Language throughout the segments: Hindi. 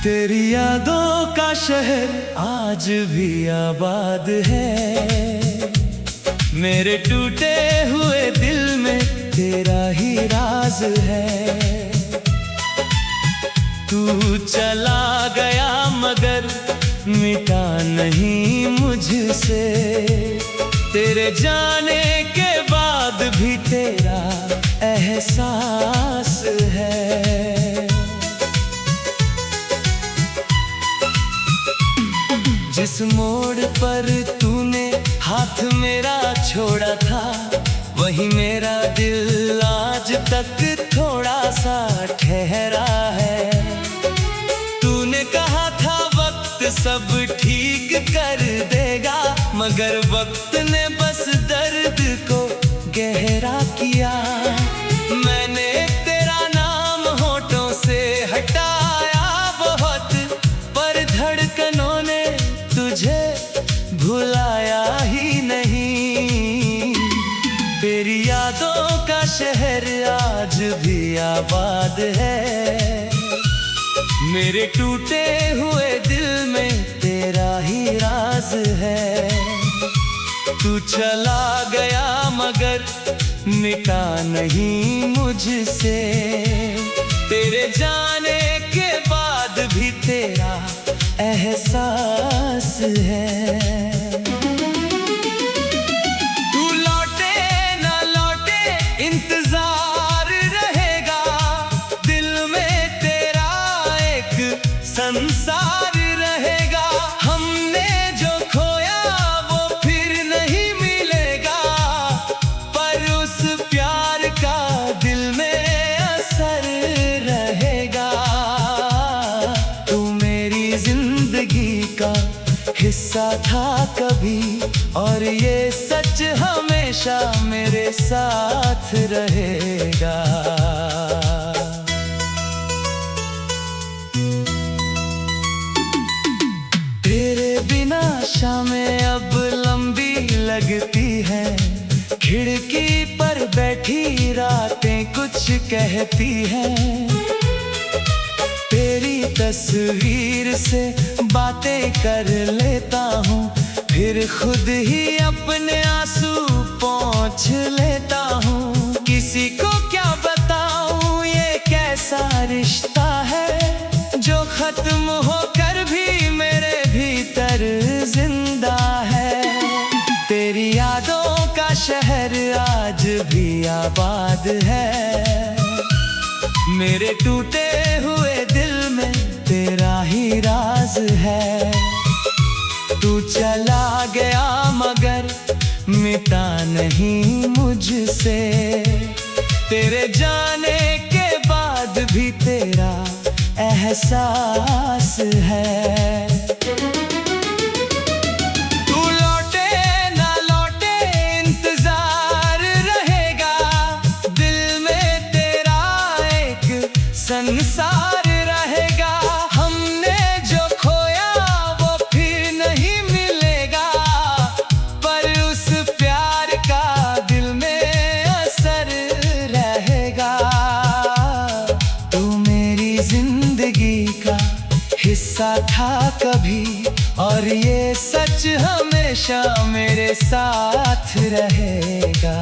तेरी यादों का शहर आज भी आबाद है। मेरे टूटे हुए दिल में तेरा ही राज है। तू चला गया मगर मिटा नहीं मुझसे। तेरे जाने के बाद भी तेरा एहसास है। जिस मोड़ पर तूने हाथ मेरा छोड़ा था, वही मेरा दिल आज तक थोड़ा सा ठहरा है। तूने कहा था वक्त सब ठीक कर देगा, मगर वक्त ने बस दर्द को गहरा किया। मैंने तेरा नाम होठों से हटाया बहुत, पर धड़कनों ने तुझे भुलाया ही नहीं। तेरी यादों का शहर आज भी आबाद है। मेरे टूटे हुए दिल में तेरा ही राज है। तू चला गया मगर मिटा नहीं मुझसे। तेरे जाने के बाद भी तेरा एहसास है। तू लौटे ना लौटे इंतजार रहेगा, दिल में तेरा एक संसार रहेगा। हमने जो खोया वो फिर नहीं मिलेगा, पर उस प्यार का दिल में असर रहेगा। तू मेरी जिंदगी का हिस्सा था कभी, और ये सच हमेशा मेरे साथ रहेगा। तेरे बिना शामें अब लंबी लगती है। खिड़की पर बैठी रातें कुछ कहती हैं। तेरी तस्वीर से बातें कर लेता हूँ, फिर खुद ही अपने आंसू पोंछ लेता हूँ। किसी को क्या बताऊँ ये कैसा रिश्ता है, जो खत्म होकर भी मेरे भीतर जिंदा है। तेरी यादों का शहर आज भी आबाद है। मेरे टूटे हुए दिल में तेरा ही राज है। तू चला गया मगर मिटा नहीं मुझसे। तेरे जाने के बाद भी तेरा एहसास है। तू लौटे ना लौटे इंतजार रहेगा, दिल में तेरा एक संसार रहेगा। हमने जो खोया वो फिर नहीं मिलेगा, पर उस प्यार का दिल में असर रहेगा। तू मेरी जिंदगी का हिस्सा था कभी, और ये सच हमेशा मेरे साथ रहेगा।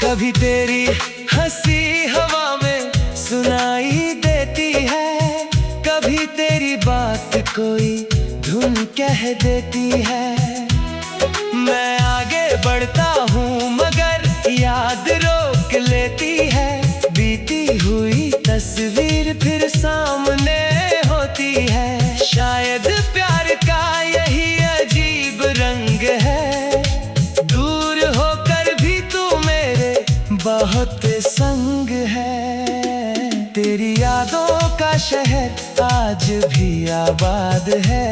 कभी तेरी हंसी हवा में सुनाई देती है, कभी तेरी बात कोई धुन कह देती है। मैं आगे बढ़ता हूँ मगर याद रोक लेती है। बीती हुई तस्वीर फिर सामने होती है। शायद प्यार का यही अजीब रंग है, दूर होकर भी तू मेरे बहुत संग है। तेरी यादों का शहर आज भी आबाद है।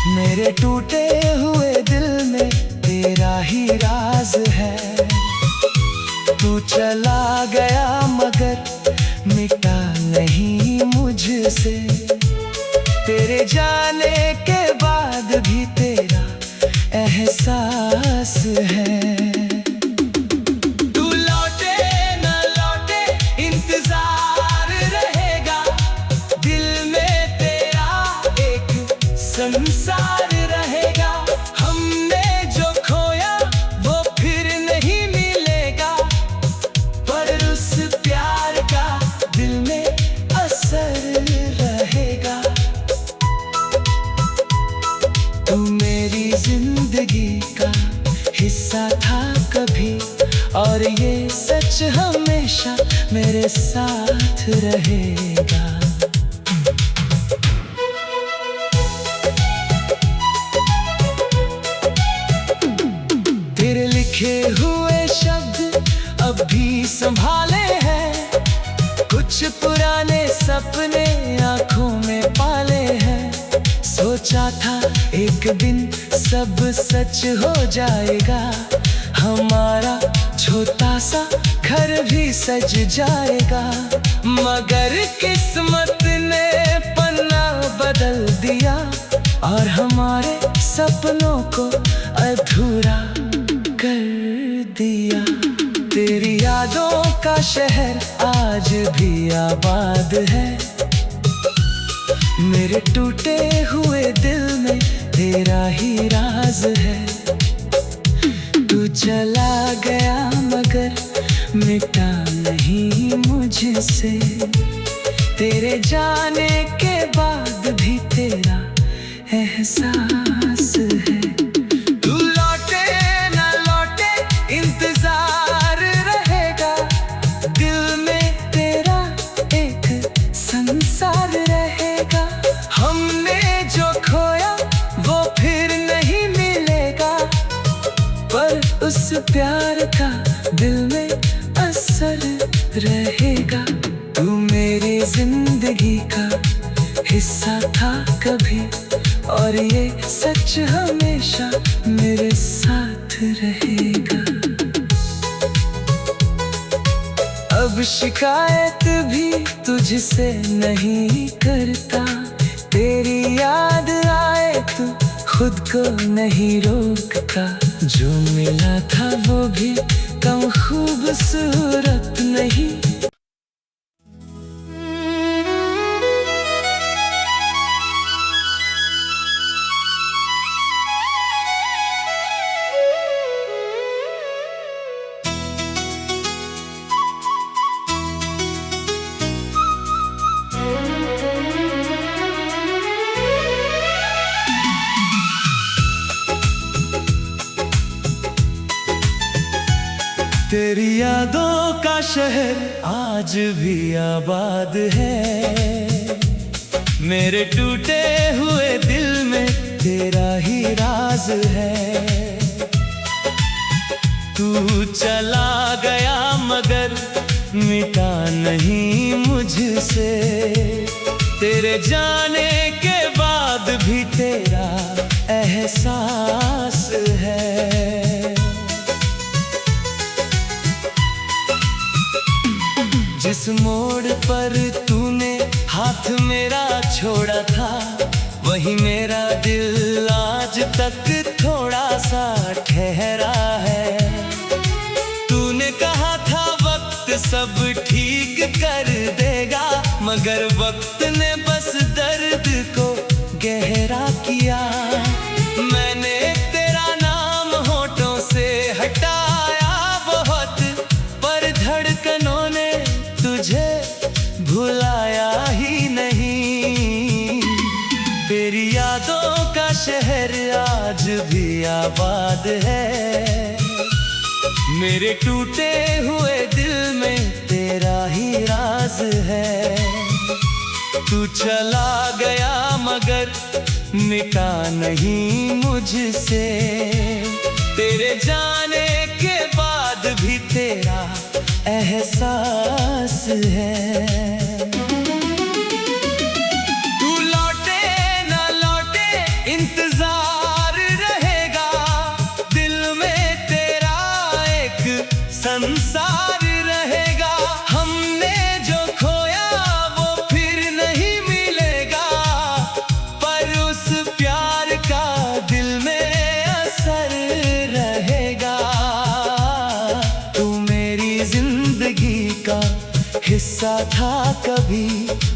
मेरे टूटे हुए दिल में तेरा ही राज है। तू चला गया मगर मिटा नहीं मुझसे। तेरे जाने के बाद भी तेरा एहसास है। तू साथ रहेगा। तेरे लिखे हुए शब्द अब भी संभाले हैं, कुछ पुराने सपने आंखों में पाले हैं। सोचा था एक दिन सब सच हो जाएगा, हमारा छोटा सा घर भी सज जाएगा। मगर किस्मत ने पन्ना बदल दिया और हमारे सपनों को अधूरा कर दिया। तेरी यादों का शहर आज भी आबाद है, मेरे टूटे हुए दिल में तेरा ही राज है। तू चला गया मगर मिटा नहीं मुझसे, तेरे जाने के बाद भी तेरा एहसास है। तू लौटे ना लौटे इंतजार रहेगा, दिल में तेरा एक संसार रहेगा। हमने जो खोया वो फिर नहीं मिलेगा, पर उस प्यार का दिल में असर रहेगा। तू मेरी जिंदगी का हिस्सा था कभी, और ये सच हमेशा मेरे साथ रहेगा। अब शिकायत भी तुझसे नहीं करता, तेरी याद आए तो खुद को नहीं रोकता। जो मिला था वो भी कम खूबसूरत नहीं। तेरी यादों का शहर आज भी आबाद है, मेरे टूटे हुए दिल में तेरा ही राज है। तू चला गया मगर मिटा नहीं मुझसे, तेरे जाने के बाद भी तेरा एहसास है। जिस मोड़ पर तूने हाथ मेरा छोड़ा था, वही मेरा दिल आज तक थोड़ा सा ठहरा है। तूने कहा था वक्त सब ठीक कर देगा, मगर वक्त ने बस दर्द को गहरा किया। मैंने तेरा नाम होठों से हटाया बहुत, पर धड़कनों ने तुझे भुलाया ही नहीं। तेरी यादों का शहर आज भी आबाद है, मेरे टूटे हुए दिल में तेरा ही राज है। तू चला गया मगर मिटा नहीं मुझसे, तेरे जाने के बाद भी तेरा एहसास है। तू लौटे ना लौटे इंतजार रहेगा, दिल में तेरा एक संसार रहेगा। हमने जो खोया वो फिर नहीं मिलेगा, पर उस प्यार का दिल में असर रहेगा। तू मेरी जिंदगी का हिस्सा था कभी,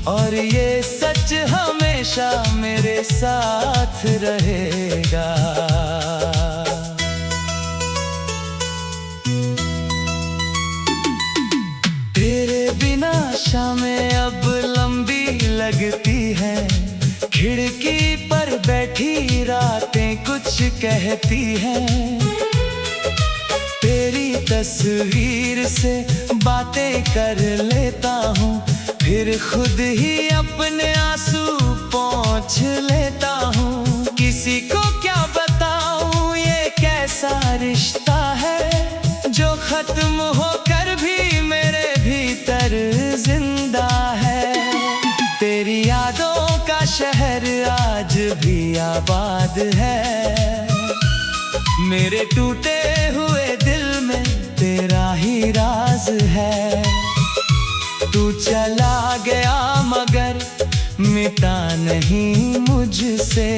और ये सच हमेशा मेरे साथ रहेगा। तेरे बिना शामें अब लंबी लगती हैं, खिड़की पर बैठी रातें कुछ कहती हैं। तेरी तस्वीर से बातें कर लेता हूँ, फिर खुद ही अपने आंसू पोंछ लेता हूँ। किसी को क्या बताऊँ ये कैसा रिश्ता है, जो खत्म होकर भी मेरे भीतर जिंदा है। तेरी यादों का शहर आज भी आबाद है, मेरे टूटे हुए दिल में तेरा ही राज है। तू चला गया मगर मिटा नहीं मुझसे,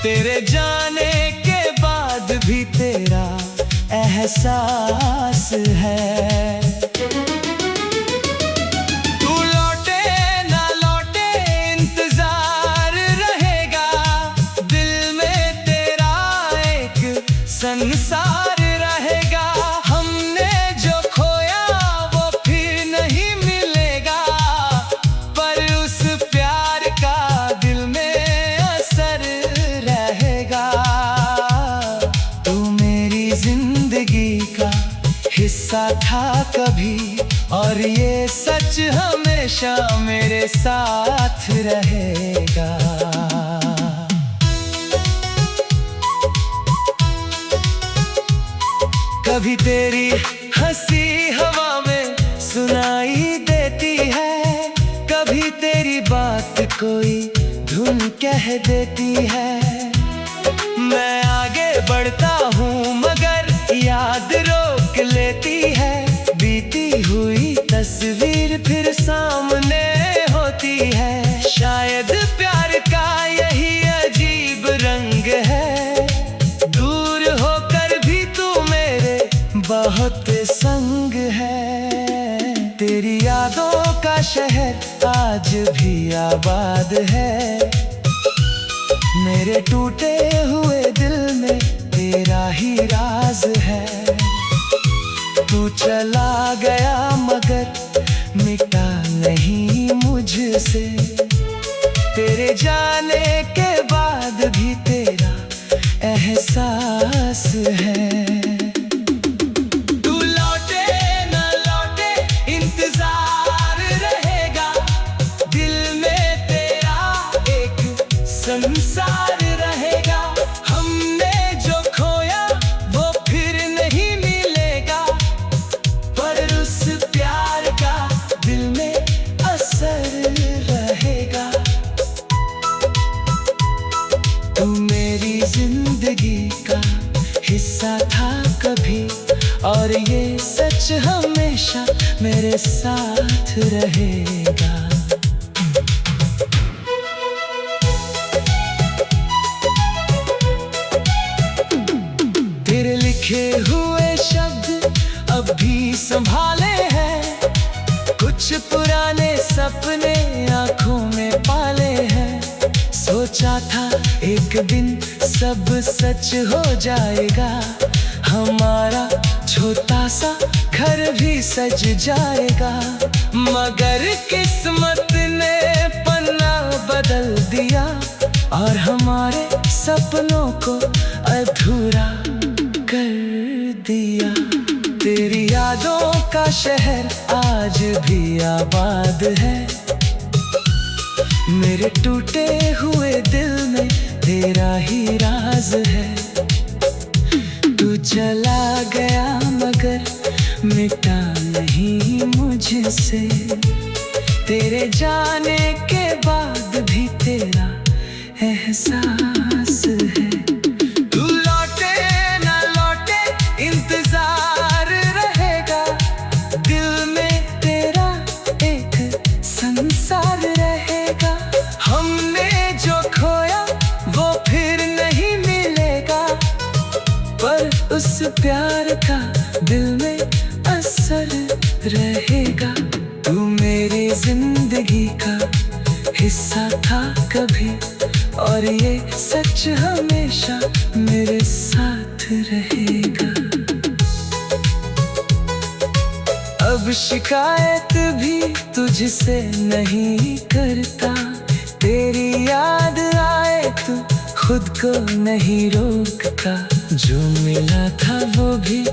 तेरे जाने के बाद भी तेरा एहसास है। तू लौटे ना लौटे इंतजार रहेगा, दिल में तेरा एक संसार रहेगा। हमने जो खोया वो फिर नहीं मिलेगा, पर उस प्यार का दिल में असर रहेगा। तू मेरी जिंदगी का हिस्सा था कभी, और ये सच हमेशा मेरे साथ रहेगा। कभी तेरी हंसी हवा में सुनाई देती है, कभी तेरी बात कोई धुन कह देती है। मैं आगे बढ़ता हूँ मगर याद रोक लेती है, बीती हुई तस्वीर फिर सामने होती है। शायद प्यार का यही अजीब रंग है, दूर होकर भी तू मेरे बहुत संग है। तेरी यादों का शहर आज भी आबाद है, मेरे टूटे हुए दिल में तेरा ही राज है। तू चला गया मगर मिटा नहीं मुझसे, तेरे जाने के बाद भी तेरा एहसास है। संसार रहेगा, हमने जो खोया वो फिर नहीं मिलेगा, पर उस प्यार का दिल में असर रहेगा। तू मेरी जिंदगी का हिस्सा था कभी, और ये सच हमेशा मेरे साथ रहेगा। तेरे लिखे हुए शब्द अब भी संभाले हैं, कुछ पुराने सपने आंखों में पाले हैं। सोचा था एक दिन सब सच हो जाएगा, हमारा छोटा सा घर भी सज जाएगा। मगर किस्मत ने पन्ना बदल दिया, और हमारे सपनों को अधूरा कर दिया। तेरी यादों का शहर आज भी आबाद है, मेरे टूटे हुए दिल में तेरा ही राज है। तू चला गया मगर मिटा नहीं मुझसे, तेरे जाने के बाद भी तेरा एहसास है। तू लौटे ना लौटे इंतजार रहेगा, दिल में तेरा एक संसार रहेगा। हमने जो खोया वो फिर नहीं मिलेगा, पर उस प्यार का दिल में असर रहेगा। तू मेरी जिंदगी का हिस्सा था कभी, और ये सच हमेशा मेरे साथ रहेगा। अब शिकायत भी तुझसे नहीं करता, तेरी याद आए तो खुद को नहीं रोकता। जो मिला था वो भी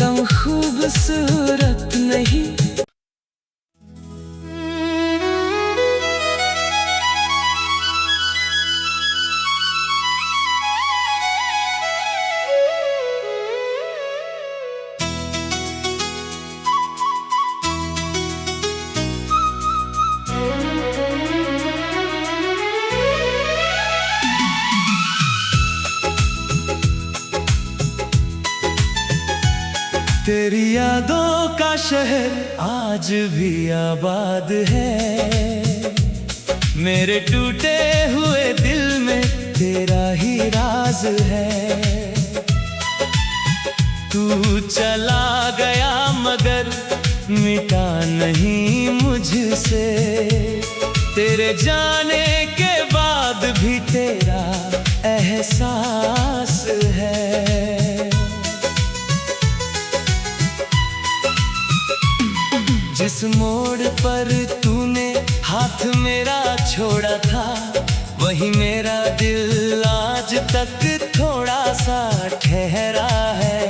कम खूबसूरत नहीं। तेरी यादों का शहर आज भी आबाद है, मेरे टूटे हुए दिल में तेरा ही राज है। तू चला गया मगर मिटा नहीं मुझसे, तेरे जाने के बाद भी तेरा एहसास है। जिस मोड़ पर तूने हाथ मेरा छोड़ा था, वही मेरा दिल आज तक थोड़ा सा ठहरा है।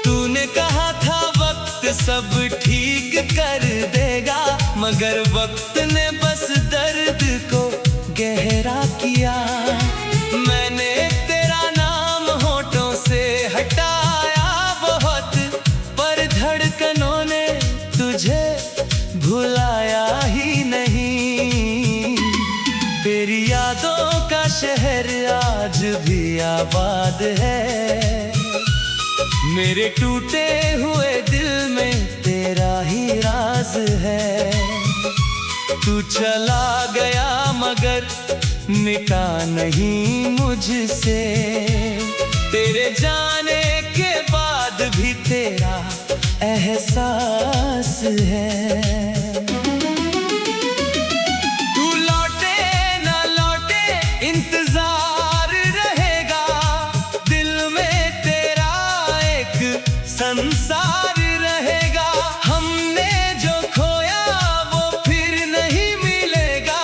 तूने कहा था वक्त सब ठीक कर देगा, मगर वक्त ने बस दर्द को गहरा किया। मैंने तेरा नाम होठों से हटाया बहुत, पर धड़कनों ने तुझे भुलाया ही नहीं। तेरी यादों का शहर आज भी आबाद है, मेरे टूटे हुए दिल में तेरा ही राज है। तू चला गया मगर मिटा नहीं मुझसे, तेरे जाने के बाद भी तेरा एहसास है। तू लौटे ना लौटे इंतजार रहेगा, दिल में तेरा एक संसार रहेगा। हमने जो खोया वो फिर नहीं मिलेगा,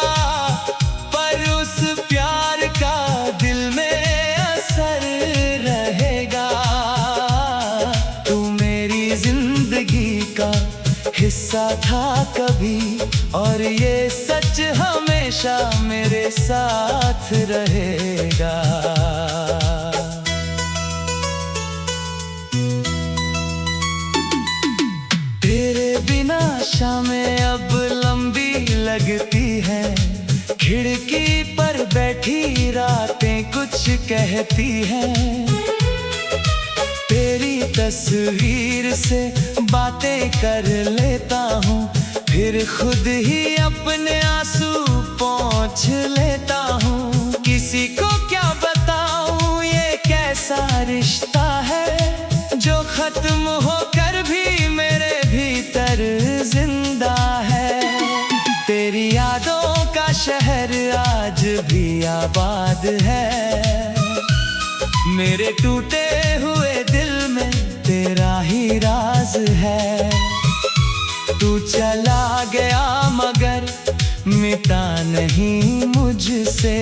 पर उस प्यार का दिल में असर रहेगा। तू मेरी जिंदगी का हिस्सा था कभी, और ये सच हमेशा मेरे साथ रहेगा। तेरे बिना शामें अब लंबी लगती हैं, खिड़की पर बैठी रातें कुछ कहती हैं। तेरी तस्वीर से बातें कर लेता हूँ, फिर खुद ही अपने आंसू पोंछ लेता हूँ। किसी को क्या बताऊँ ये कैसा रिश्ता है, जो खत्म होकर भी मेरे भीतर जिंदा है। तेरी यादों का शहर आज भी आबाद है, मेरे टूटे हुए दिल में तेरा ही राज है। तू चला गया मगर मिटा नहीं मुझसे,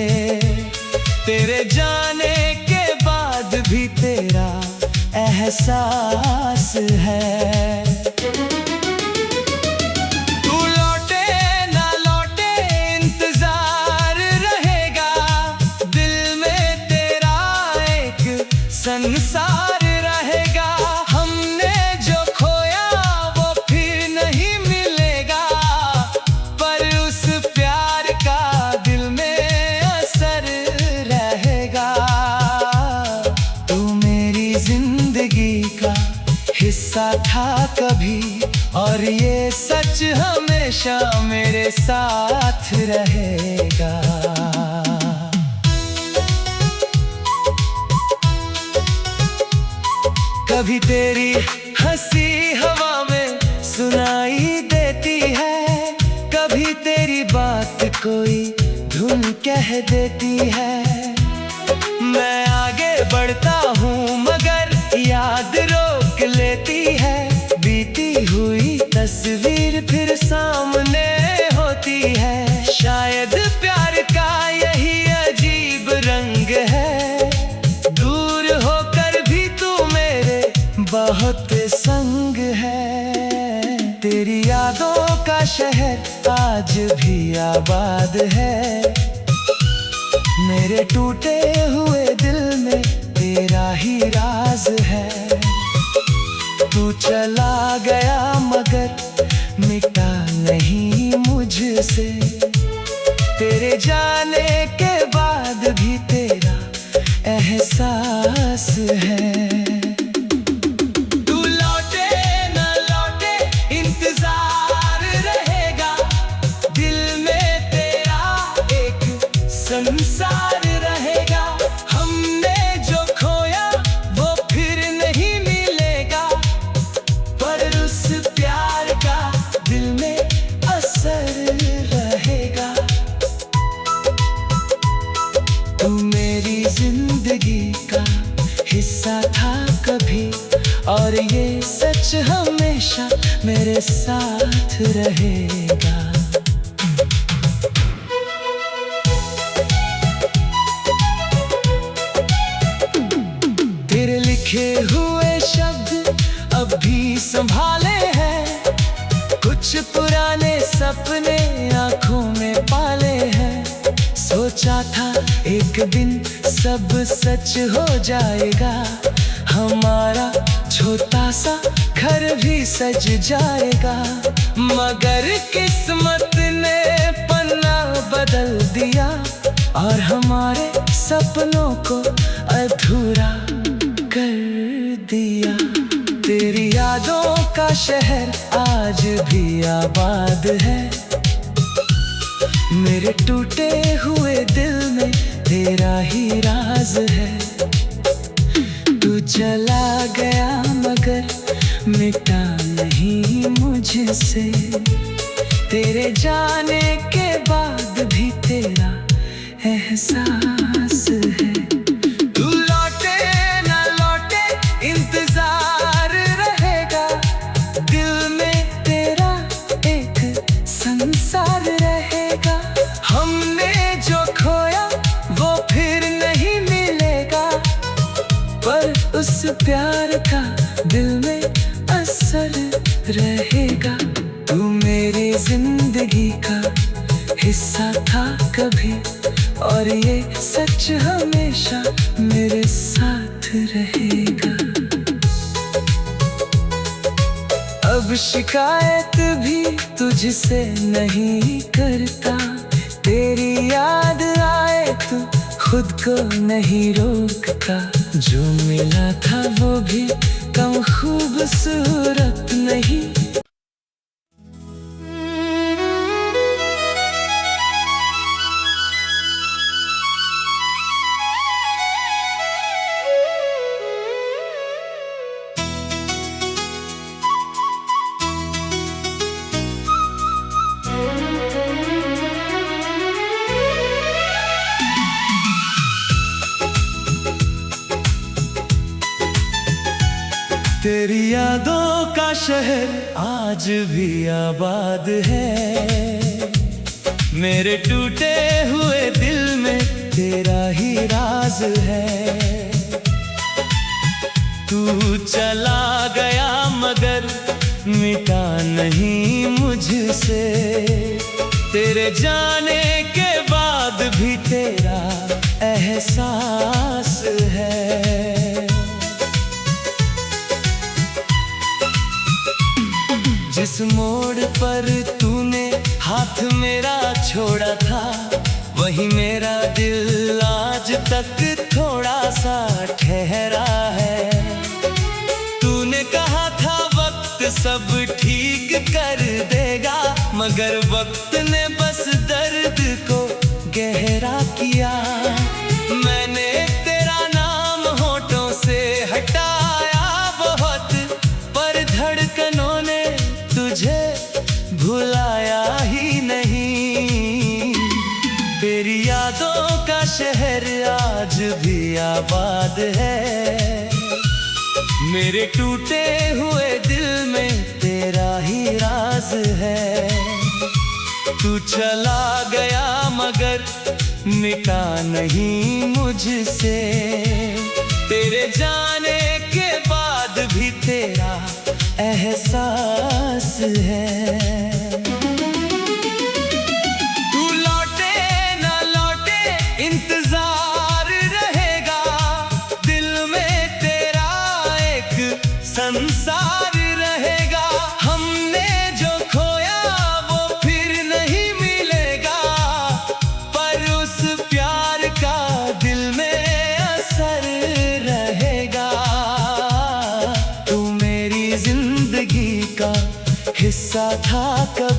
तेरे जाने के बाद भी तेरा एहसास है। तू लौटे ना लौटे इंतजार रहेगा, दिल में तेरा एक संसार रहेगा। हमने जो खोया वो फिर नहीं मिलेगा, पर उस प्यार का दिल में असर रहेगा। तू मेरी जिंदगी का हिस्सा था कभी, और ये सच हमेशा मेरे साथ रहेगा। कभी तेरी हंसी हवा में सुनाई देती है, कभी तेरी बात कोई धुन कह देती है। मैं आगे बढ़ता हूँ मगर याद रोक लेती है, बीती हुई तस्वीर फिर सामने होती है। शायद प्यार का यही अजीब रंग है, दूर होकर भी तू मेरे बहुत शहर आज भी आबाद है। मेरे टूटे हुए दिल में तेरा ही राज है। तू चला गया मगर मिटा नहीं मुझसे। तेरे जाने के बाद भी तेरा एहसास है। तू लौटे न लौटे इंतजार रहेगा। दिल में तेरा एक संसार रहेगा। हमने जो खोया वो फिर नहीं मिलेगा, पर उस प्यार का दिल में असर रहेगा। तू मेरी जिंदगी का हिस्सा था कभी, और ये सच हमेशा मेरे साथ रहेगा। तेरे लिखे हुए शब्द अब भी संभाले हैं। कुछ पुराने सपने आंखों में पाले हैं। सोचा था एक दिन सब सच हो जाएगा। हमारा छोटा सा घर भी सज जाएगा, मगर किस्मत ने पन्ना बदल दिया और हमारे सपनों को अधूरा कर दिया। तेरी यादों का शहर आज भी आबाद है। मेरे टूटे हुए दिल में तेरा ही राज है। तू चला गया मगर मिटा नहीं मुझसे। तेरे जाने के बाद भी तेरा एहसास है। तू लौटे न लौटे इंतजार रहेगा। दिल में तेरा एक संसार रहेगा। हमने जो खोया वो फिर नहीं मिलेगा, पर उस प्यार का दिल में असर रहेगा। तू मेरी जिंदगी का हिस्सा था कभी, और ये सच हमेशा मेरे साथ रहेगा। अब शिकायत भी तुझसे नहीं करता। तेरी याद आए तो खुद को नहीं रोकता। जो मिला था वो भी कम खूबसूरत नहीं। तेरी यादों का शहर आज भी आबाद है। मेरे टूटे हुए दिल में तेरा ही राज है। तू चला गया मगर मिटा नहीं मुझसे। तेरे जाने के बाद भी तेरा एहसास है। जिस मोड़ पर तूने हाथ मेरा छोड़ा था, वही मेरा दिल आज तक थोड़ा सा ठहरा है। तूने कहा था वक्त सब ठीक कर देगा, मगर वक्त ने बस दर्द को गहरा किया। मैंने तेरा नाम होठों से हटाया बहुत, पर धड़कनों ने तुझे भुलाया ही नहीं। तेरी यादों का शहर आज भी आबाद है। मेरे टूटे हुए दिल में तेरा ही राज है। तू चला गया मगर मिटा नहीं मुझसे। तेरे जाने के बाद भी तेरा एहसास है।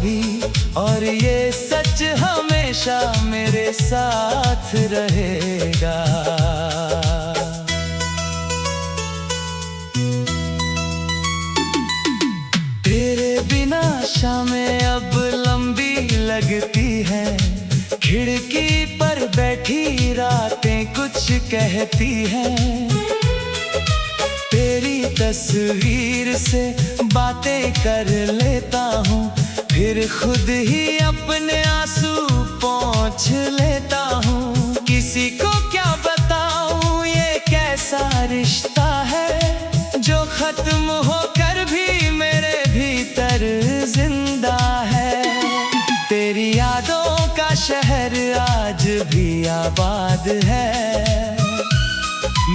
कभी, और ये सच हमेशा मेरे साथ रहेगा। तेरे बिना शामें अब लंबी लगती है, खिड़की पर बैठी रातें कुछ कहती हैं। तेरी तस्वीर से बातें कर लेता हूँ, फिर खुद ही अपने आंसू पोंछ लेता हूँ। किसी को क्या बताऊँ ये कैसा रिश्ता है, जो खत्म होकर भी मेरे भीतर जिंदा है। तेरी यादों का शहर आज भी आबाद है,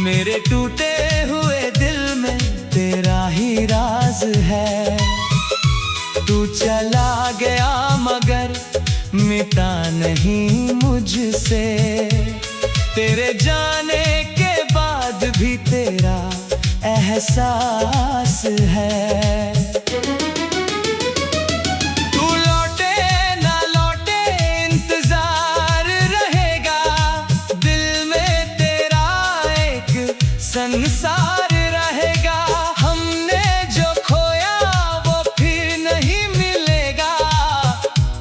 मेरे टूटे हुए दिल में तेरा ही राज है। तू चला गया मगर मिटा नहीं मुझसे, तेरे जाने के बाद भी तेरा एहसास है। तू लौटे ना लौटे इंतजार रहेगा, दिल में तेरा एक संसार रहेगा। हमने जो खोया वो फिर नहीं मिलेगा,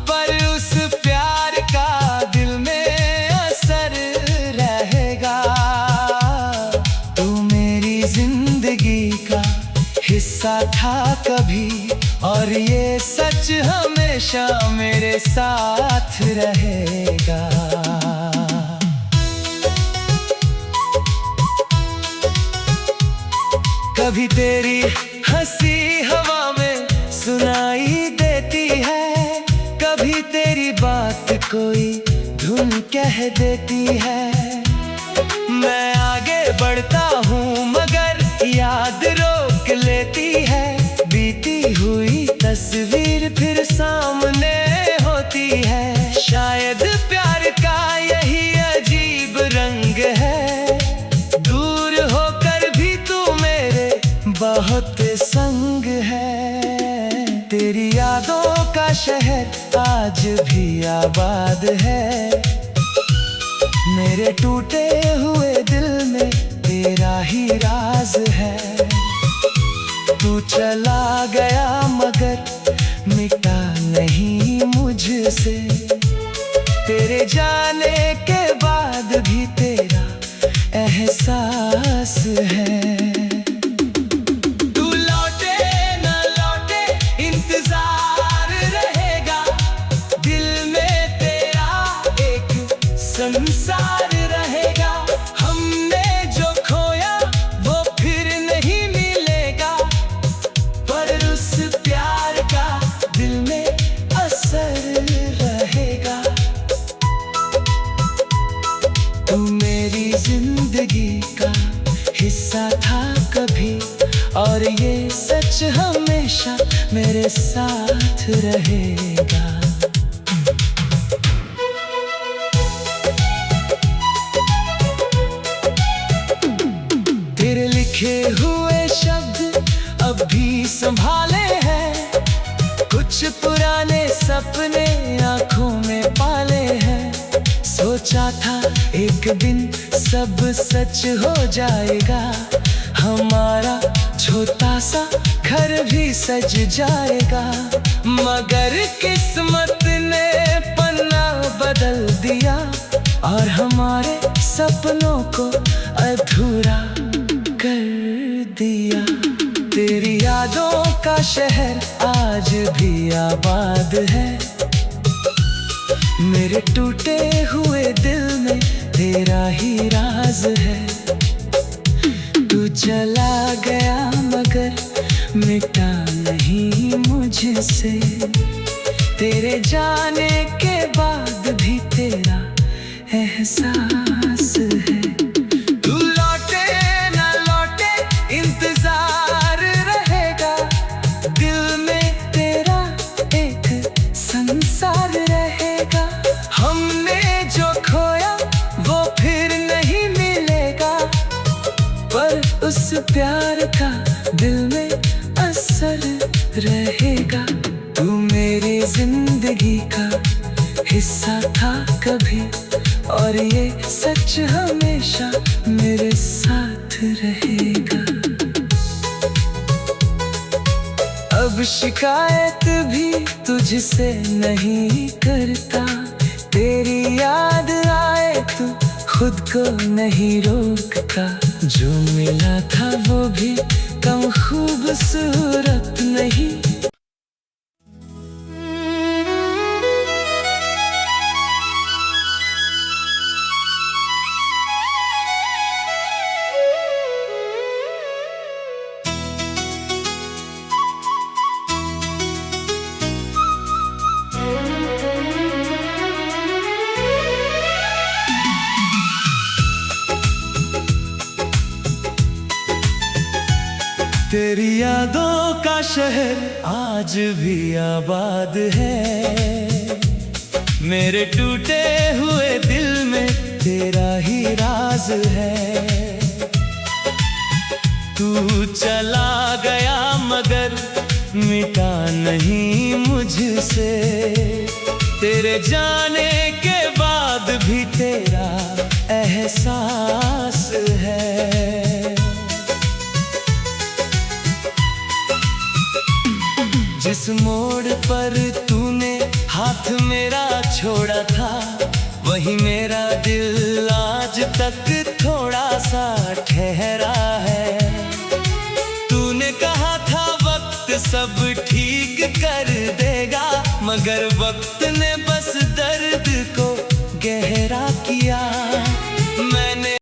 पर उस प्यार का दिल में असर रहेगा। तू मेरी जिंदगी का हिस्सा था कभी, और ये सच हमेशा मेरे साथ रहेगा। कभी तेरी हंसी हवा में सुनाई देती है, कभी तेरी बात कोई धुन कह देती है। मैं आगे बढ़ता हूँ मगर याद रोक लेती है, बीती हुई तस्वीर फिर सामने होती है। शायद प्यार का यही अजीब रंग है, दूर होकर भी तू मेरे बहुत संग है। तेरी यादों का शहर आज भी आबाद है, मेरे टूटे हुए दिल में तेरा ही राज है। तू चला गया मगर मिटा नहीं मुझसे, तेरे जाने के बाद भी तेरा एहसास है। तू लौटे न लौटे इंतजार रहेगा, दिल में तेरा एक संसार रहेगा। हमने जो खोया वो फिर नहीं मिलेगा, पर उस प्यार का दिल में असर रहेगा। तू मेरी जिंदगी का हिस्सा था कभी, और ये सच हमेशा मेरे साथ रहेगा। तेरे लिखे हुए शब्द अब भी संभाले हैं, कुछ पुराने सपने आंखों में पाले हैं। सोचा था एक दिन सब सच हो जाएगा, हमारा छोटा सा घर भी सज जाएगा। मगर किस्मत ने पन्ना बदल दिया, और हमारे सपनों को अधूरा कर दिया। तेरी यादों का शहर आज भी आबाद है, मेरे टूटे हुए दिल में तेरा ही राज है। तू चला गया मगर मिटा नहीं मुझसे, तेरे जाने के बाद भी तेरा एहसास है। तू लौटे ना लौटे इंतजार रहेगा, दिल में तेरा एक संसार रहेगा। हमने जो खोया वो फिर नहीं मिलेगा, पर उस प्यार का दिल में असर रहेगा। तू मेरी जिंदगी जिंदगी का हिस्सा था कभी, और ये सच हमेशा मेरे साथ रहेगा। अब शिकायत भी तुझसे नहीं करता, तेरी याद आए तो खुद को नहीं रोकता। जो मिला था वो भी कम खूबसूरत नहीं। तेरी यादों का शहर आज भी आबाद है, मेरे टूटे हुए दिल में तेरा ही राज है। तू चला गया मगर मिटा नहीं मुझसे, तेरे जाने के बाद भी तेरा एहसास है। जिस मोड़ पर तूने हाथ मेरा छोड़ा था, वही मेरा दिल आज तक थोड़ा सा ठहरा है। तूने कहा था वक्त सब ठीक कर देगा, मगर वक्त ने बस दर्द को गहरा किया।